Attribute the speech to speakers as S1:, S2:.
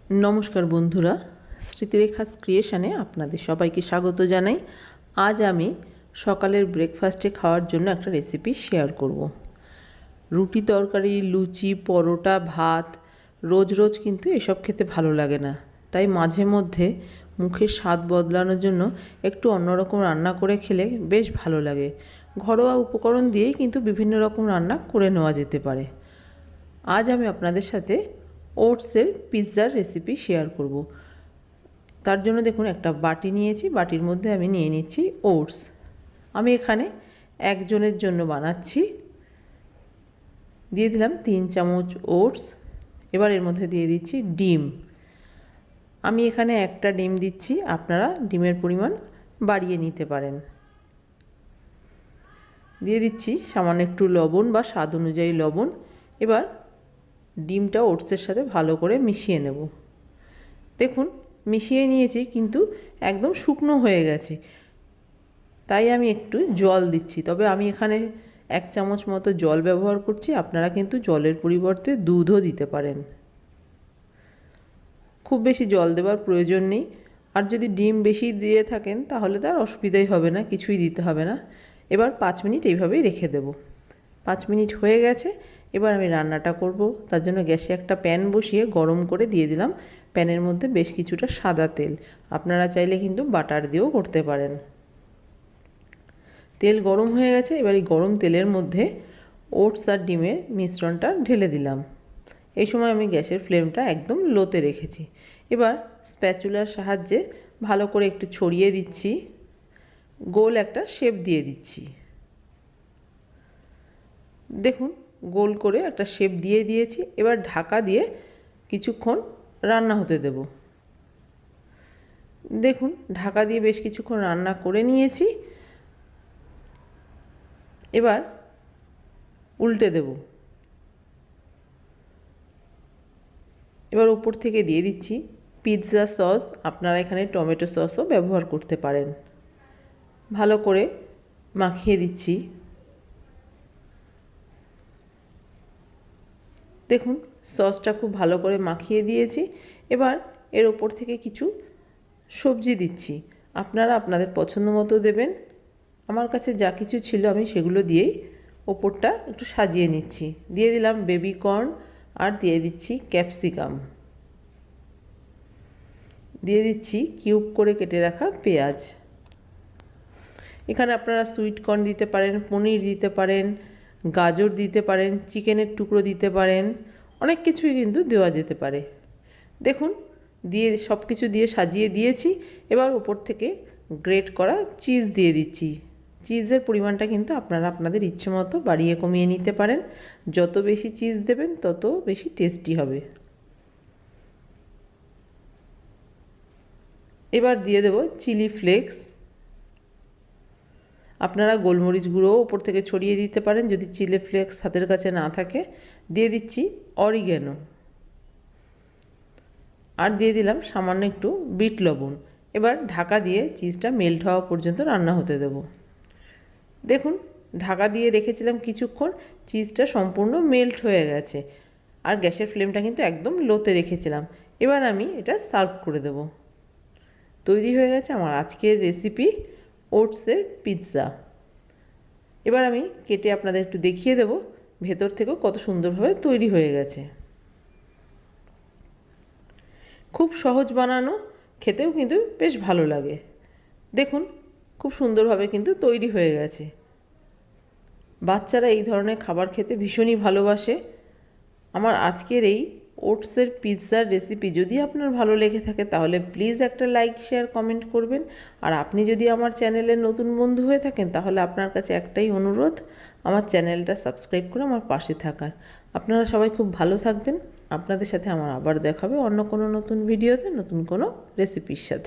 S1: नमस्कार बंधुरा स्मृतिरेखास क्रिएशने आपनादेर सबाइके स्वागत जानाई। आज आमी सकालेर ब्रेकफास्टे खाওয়ার জন্য একটা রেসিপি শেয়ার করব। রুটি তরকারি লুচি পরোটা ভাত রোজ রোজ কিন্তু এসব খেতে ভালো লাগে না, তাই মাঝে মধ্যে মুখের স্বাদ বদলানোর জন্য একটু অন্যরকম রান্না করে খেলে বেশ ভালো লাগে। ঘরোয়া উপকরণ দিয়েই কিন্তু বিভিন্ন রকম রান্না করে নেওয়া যেতে পারে। আজ আমি আপনাদের সাথে ওটসের পিৎজার রেসিপি শেয়ার করব। তার জন্য দেখুন একটা বাটি নিয়েছি, বাটির মধ্যে আমি নিয়ে নিচ্ছি ওটস। আমি এখানে একজনের জন্য বানাচ্ছি। দিয়ে দিলাম 3 চামচ ওটস। এবার এর মধ্যে দিয়ে দিচ্ছি ডিম। আমি এখানে একটা ডিম দিচ্ছি, আপনারা ডিমের পরিমাণ বাড়িয়ে নিতে পারেন। দিয়ে দিচ্ছি সামান্য একটু লবণ বা স্বাদ অনুযায়ী লবণ। এবার ডিমটা ওটসের সাথে ভালো করে মিশিয়ে নেব। দেখুন মিশিয়ে নিয়েছি, কিন্তু একদম শুকনো হয়ে গেছে, তাই আমি একটু জল দিচ্ছি। তবে আমি এখানে 1 চামচ মতো জল ব্যবহার করছি, আপনারা কিন্তু জলের পরিবর্তে দুধও দিতে পারেন। খুব বেশি জল দেওয়ার প্রয়োজন নেই, আর যদি ডিম বেশি দিয়ে থাকেন তাহলে তার অসুবিধাই হবে না, কিছুই দিতে হবে না। এবার 5 মিনিট এইভাবেই রেখে দেব। 5 মিনিট হয়ে গেছে। এবার আমি রান্নাটা করব। তার জন্য গ্যাসে একটা প্যান বসিয়ে গরম করে দিয়ে দিলাম প্যানের মধ্যে বেশ কিছুটা সাদা তেল। আপনারা চাইলে কিন্তু বাটার দিয়েও করতে পারেন। তেল গরম হয়ে গেছে। এবার এই গরম তেলের মধ্যে ওটস আর ডিমের মিশ্রণটা ঢেলে দিলাম। এই সময় আমি গ্যাসের ফ্লেমটা একদম লোতে রেখেছি। এবার স্প্যাচুলার সাহায্যে ভালো করে একটু ছড়িয়ে দিচ্ছি, গোল একটা শেপ দিয়ে দিচ্ছি। দেখুন গোল করে একটা শেপ দিয়ে দিয়েছি। এবার ঢাকা দিয়ে কিছুক্ষণ রান্না হতে দেব। দেখুন ঢাকা দিয়ে বেশ কিছুক্ষণ রান্না করে নিয়েছি। এবার উল্টে দেব। এবার উপর থেকে দিয়ে দিচ্ছি পিৎজা সস। আপনারা এখানে টমেটো সসও ব্যবহার করতে পারেন। ভালো করে মাখিয়ে দিচ্ছি। দেখুন সসটা খুব ভালো করে মাখিয়ে দিয়েছি। এবার এর ওপর থেকে কিছু সবজি দিচ্ছি, আপনারা আপনাদের পছন্দ মতো দেবেন। আমার কাছে যা কিছু ছিল আমি সেগুলো দিয়েই ওপরটা একটু সাজিয়ে নিচ্ছি। দিয়ে দিলাম বেবি কর্ন, আর দিয়ে দিচ্ছি ক্যাপসিকাম, দিয়ে দিচ্ছি কিউব করে কেটে রাখা পেঁয়াজ। এখানে আপনারা সুইট কর্ন দিতে পারেন, পনির দিতে পারেন, গাজর দিতে পারেন, চিকেনের টুকরো দিতে পারেন, অনেক কিছুই কিন্তু দেওয়া যেতে পারে। দেখুন দিয়ে সব কিছু দিয়ে সাজিয়ে দিয়েছি। এবার উপর থেকে গ্রেট করা চিজ দিয়ে দিচ্ছি। চিজের পরিমাণটা কিন্তু আপনারা আপনাদের ইচ্ছে মতো বাড়িয়ে কমিয়ে নিতে পারেন। যত বেশি চিজ দেবেন তত বেশি টেস্টি হবে। এবার দিয়ে দেব চিলি ফ্লেক্স। আপনারা গোলমরিচ গুঁড়োও উপর থেকে ছড়িয়ে দিতে পারেন যদি চিলি ফ্লেক্স হাতের কাছে না থাকে। দিয়ে দিচ্ছি অরিগ্যানো, আর দিয়ে দিলাম সামান্য একটু বিট লবণ। এবার ঢাকা দিয়ে চিজটা মেল্ট হওয়া পর্যন্ত রান্না হতে দেব। দেখুন ঢাকা দিয়ে রেখেছিলাম কিছুক্ষণ, চিজটা সম্পূর্ণ মেল্ট হয়ে গেছে, আর গ্যাসের ফ্লেমটা কিন্তু একদম লোতে রেখেছিলাম। এবার আমি এটা সার্ভ করে দেব। তৈরি হয়ে গেছে আমার আজকের রেসিপি ওটসের পিৎজা। এবার আমি কেটে আপনাদের একটু দেখিয়ে দেব ভেতর থেকেও কত সুন্দরভাবে তৈরি হয়ে গেছে। খুব সহজ বানানো, খেতেও কিন্তু বেশ ভালো লাগে। দেখুন খুব সুন্দরভাবে কিন্তু তৈরি হয়ে গেছে। বাচ্চারা এই ধরনের খাবার খেতে ভীষণই ভালোবাসে। আমার আজকের এই ওটসের পিৎজার রেসিপি যদি আপনার ভালো লেগে থাকে তাহলে প্লিজ একটা লাইক শেয়ার কমেন্ট করবেন। আর আপনি যদি আমার চ্যানেলের নতুন বন্ধু হয়ে থাকেন তাহলে আপনার কাছে একটাই অনুরোধ, আমার চ্যানেলটা সাবস্ক্রাইব করে আমার পাশে থাকার। আপনারা সবাই খুব ভালো থাকবেন। আপনাদের সাথে আমার আবার দেখা হবে অন্য কোনো নতুন ভিডিওতে নতুন কোনো রেসিপির সাথে।